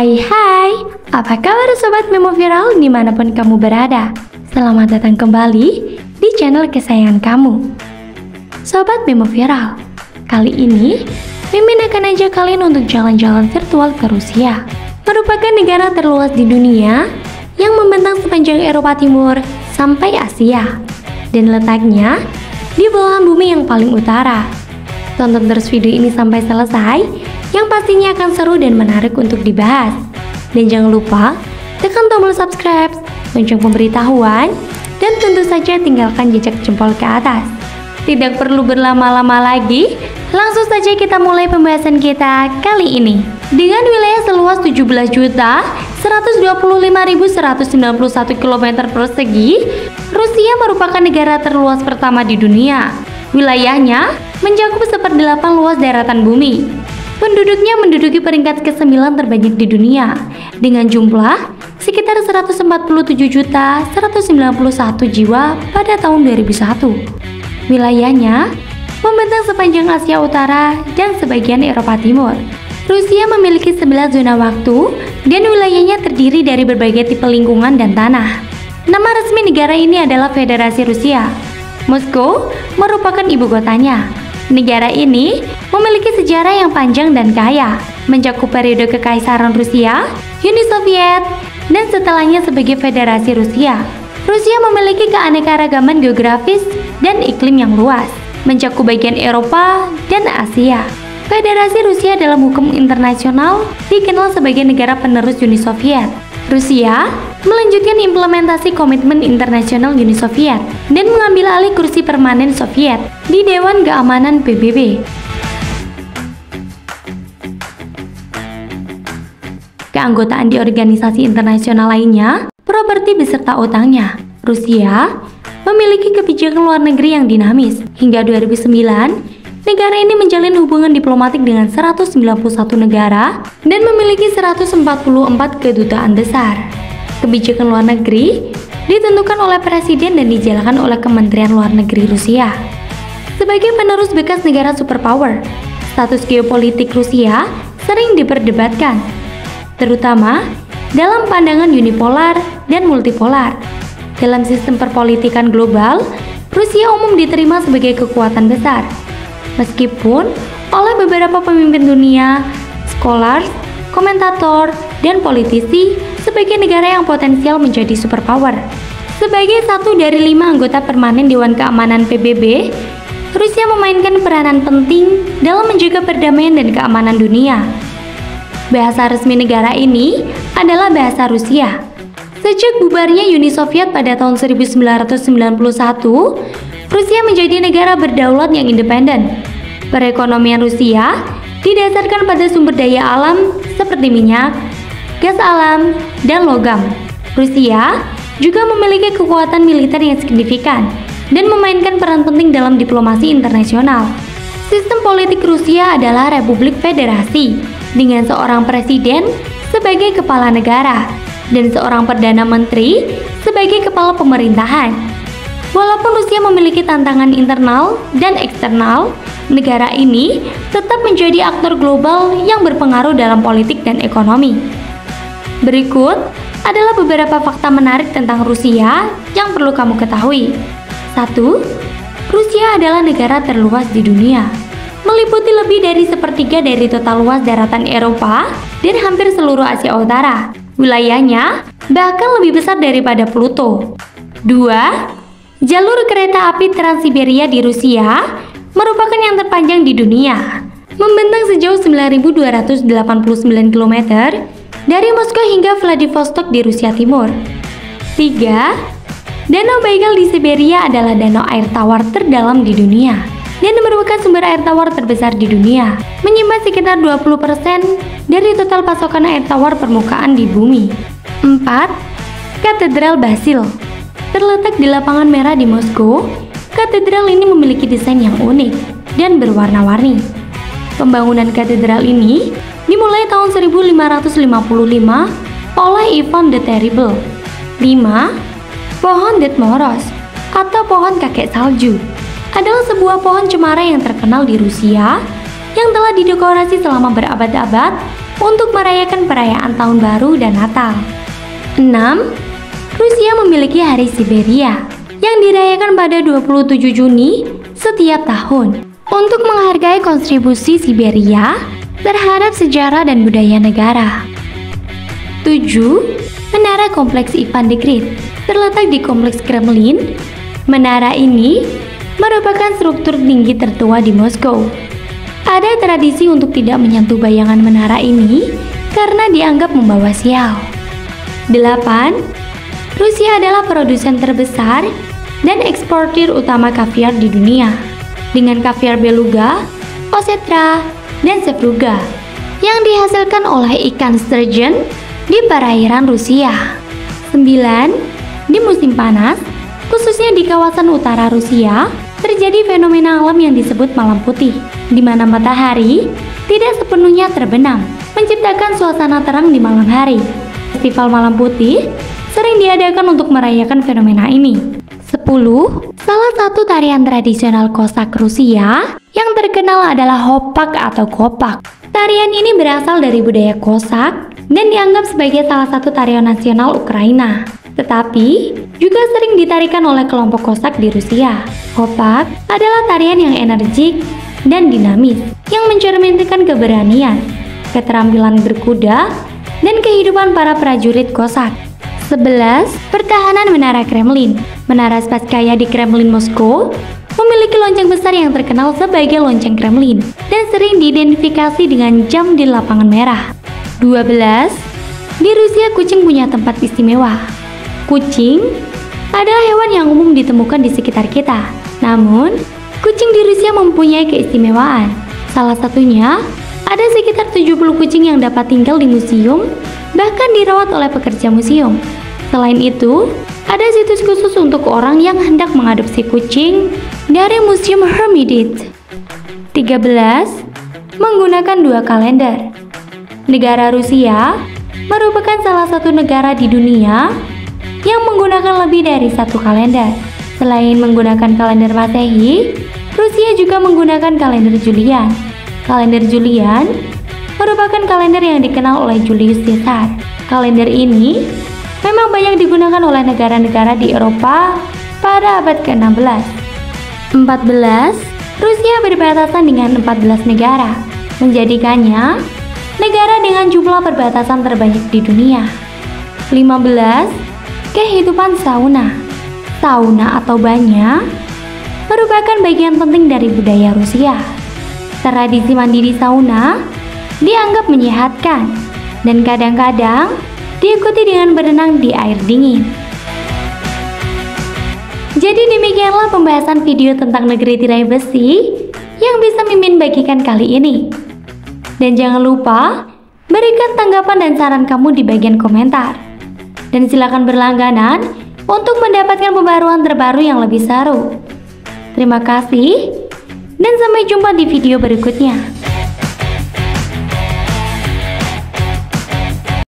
Hai, apa kabar Sobat Memo Viral dimanapun kamu berada? Selamat datang kembali di channel kesayangan kamu, Sobat Memo Viral. Kali ini, Mimin akan ajak kalian untuk jalan-jalan virtual ke Rusia, merupakan negara terluas di dunia yang membentang sepanjang Eropa Timur sampai Asia, dan letaknya di belahan bumi yang paling utara. Tonton terus video ini sampai selesai, yang pastinya akan seru dan menarik untuk dibahas. Dan jangan lupa tekan tombol subscribe, lonceng pemberitahuan, dan tentu saja tinggalkan jejak jempol ke atas. Tidak perlu berlama-lama lagi, langsung saja kita mulai pembahasan kita kali ini. Dengan wilayah seluas 17.125.191 km persegi, Rusia merupakan negara terluas pertama di dunia. Wilayahnya mencakup 1/8 luas daratan bumi. Penduduknya menduduki peringkat ke-9 terbanyak di dunia dengan jumlah sekitar 147.191 jiwa pada tahun 2001. Wilayahnya membentang sepanjang Asia Utara dan sebagian Eropa Timur. Rusia memiliki 11 zona waktu dan wilayahnya terdiri dari berbagai tipe lingkungan dan tanah. Nama resmi negara ini adalah Federasi Rusia. Moskow merupakan ibu kotanya. Negara ini memiliki sejarah yang panjang dan kaya, mencakup periode Kekaisaran Rusia, Uni Soviet, dan setelahnya sebagai Federasi Rusia. Rusia memiliki keanekaragaman geografis dan iklim yang luas, mencakup bagian Eropa dan Asia. Federasi Rusia dalam hukum internasional dikenal sebagai negara penerus Uni Soviet. Rusia melanjutkan implementasi komitmen internasional Uni Soviet dan mengambil alih kursi permanen Soviet di Dewan Keamanan PBB. Keanggotaan di organisasi internasional lainnya, properti beserta utangnya. Rusia memiliki kebijakan luar negeri yang dinamis. Hingga 2009, negara ini menjalin hubungan diplomatik dengan 191 negara dan memiliki 144 kedutaan besar. Kebijakan luar negeri ditentukan oleh presiden dan dijalankan oleh Kementerian Luar Negeri Rusia. Sebagai penerus bekas negara superpower, status geopolitik Rusia sering diperdebatkan, terutama dalam pandangan unipolar dan multipolar. Dalam sistem perpolitikan global, Rusia umum diterima sebagai kekuatan besar, meskipun oleh beberapa pemimpin dunia, scholars, komentator, dan politisi sebagai negara yang potensial menjadi superpower. Sebagai satu dari 5 anggota permanen Dewan Keamanan PBB, Rusia memainkan peranan penting dalam menjaga perdamaian dan keamanan dunia. Bahasa resmi negara ini adalah bahasa Rusia. Sejak bubarnya Uni Soviet pada tahun 1991, Rusia menjadi negara berdaulat yang independen. Perekonomian Rusia didasarkan pada sumber daya alam seperti minyak, gas alam, dan logam. Rusia juga memiliki kekuatan militer yang signifikan dan memainkan peran penting dalam diplomasi internasional. Sistem politik Rusia adalah Republik Federasi dengan seorang presiden sebagai kepala negara dan seorang perdana menteri sebagai kepala pemerintahan. Walaupun Rusia memiliki tantangan internal dan eksternal, negara ini tetap menjadi aktor global yang berpengaruh dalam politik dan ekonomi. Berikut adalah beberapa fakta menarik tentang Rusia yang perlu kamu ketahui. 1. Rusia adalah negara terluas di dunia, meliputi lebih dari 1/3 dari total luas daratan Eropa dan hampir seluruh Asia Utara. Wilayahnya bahkan lebih besar daripada Pluto. 2. Jalur kereta api Trans-Siberia di Rusia merupakan yang terpanjang di dunia, membentang sejauh 9.289 km dari Moskow hingga Vladivostok di Rusia Timur. 3. Danau Baikal di Siberia adalah danau air tawar terdalam di dunia dan merupakan sumber air tawar terbesar di dunia, menyimpan sekitar 20% dari total pasokan air tawar permukaan di bumi. 4. Katedral Basil terletak di lapangan merah di Moskow. Katedral ini memiliki desain yang unik dan berwarna-warni. Pembangunan katedral ini dimulai tahun 1555 oleh Ivan the Terrible. 5. Pohon Dedmoros atau pohon kakek salju adalah sebuah pohon cemara yang terkenal di Rusia yang telah didekorasi selama berabad-abad untuk merayakan perayaan Tahun Baru dan Natal. 6. Rusia memiliki Hari Siberia yang dirayakan pada 27 Juni setiap tahun untuk menghargai kontribusi Siberia terhadap sejarah dan budaya negara. 7. Menara Kompleks Ivan the Great terletak di Kompleks Kremlin. Menara ini merupakan struktur tinggi tertua di Moskow. Ada tradisi untuk tidak menyentuh bayangan menara ini karena dianggap membawa sial. 8. Rusia adalah produsen terbesar dan eksportir utama kaviar di dunia, dengan kaviar beluga, osetra, dan sevruga yang dihasilkan oleh ikan sturgeon di perairan Rusia. 9. Di musim panas, khususnya di kawasan utara Rusia, terjadi fenomena alam yang disebut malam putih, di mana matahari tidak sepenuhnya terbenam, menciptakan suasana terang di malam hari. Festival malam putih sering diadakan untuk merayakan fenomena ini. 10. Salah satu tarian tradisional Kosak Rusia yang terkenal adalah hopak atau kopak. Tarian ini berasal dari budaya Kosak dan dianggap sebagai salah satu tarian nasional Ukraina, tetapi juga sering ditarikan oleh kelompok Kosak di Rusia. Hopak adalah tarian yang energik dan dinamis yang mencerminkan keberanian, keterampilan berkuda, dan kehidupan para prajurit Kosak. 11. Pertahanan Menara Kremlin. Menara Spasskaya di Kremlin Moskow memiliki lonceng besar yang terkenal sebagai lonceng Kremlin dan sering diidentifikasi dengan jam di lapangan merah. 12. Di Rusia, kucing punya tempat istimewa. Kucing adalah hewan yang umum ditemukan di sekitar kita. Namun, kucing di Rusia mempunyai keistimewaan. Salah satunya, ada sekitar 70 kucing yang dapat tinggal di museum, bahkan dirawat oleh pekerja museum. Selain itu, ada situs khusus untuk orang yang hendak mengadopsi kucing dari Museum Hermitage. 13. Menggunakan dua kalender. Negara Rusia merupakan salah satu negara di dunia yang menggunakan lebih dari satu kalender. Selain menggunakan kalender Masehi, Rusia juga menggunakan kalender Julian. Kalender Julian merupakan kalender yang dikenal oleh Julius Caesar. Kalender ini memang banyak digunakan oleh negara-negara di Eropa pada abad ke-16. 14. Rusia berbatasan dengan 14 negara, menjadikannya negara dengan jumlah perbatasan terbanyak di dunia. 15. Kehidupan sauna. Sauna atau banyak merupakan bagian penting dari budaya Rusia. Tradisi mandi di sauna dianggap menyehatkan dan kadang-kadang diikuti dengan berenang di air dingin. Jadi demikianlah pembahasan video tentang negeri tirai besi yang bisa Mimin bagikan kali ini. Dan jangan lupa berikan tanggapan dan saran kamu di bagian komentar. Dan silakan berlangganan untuk mendapatkan pembaruan terbaru yang lebih seru. Terima kasih dan sampai jumpa di video berikutnya.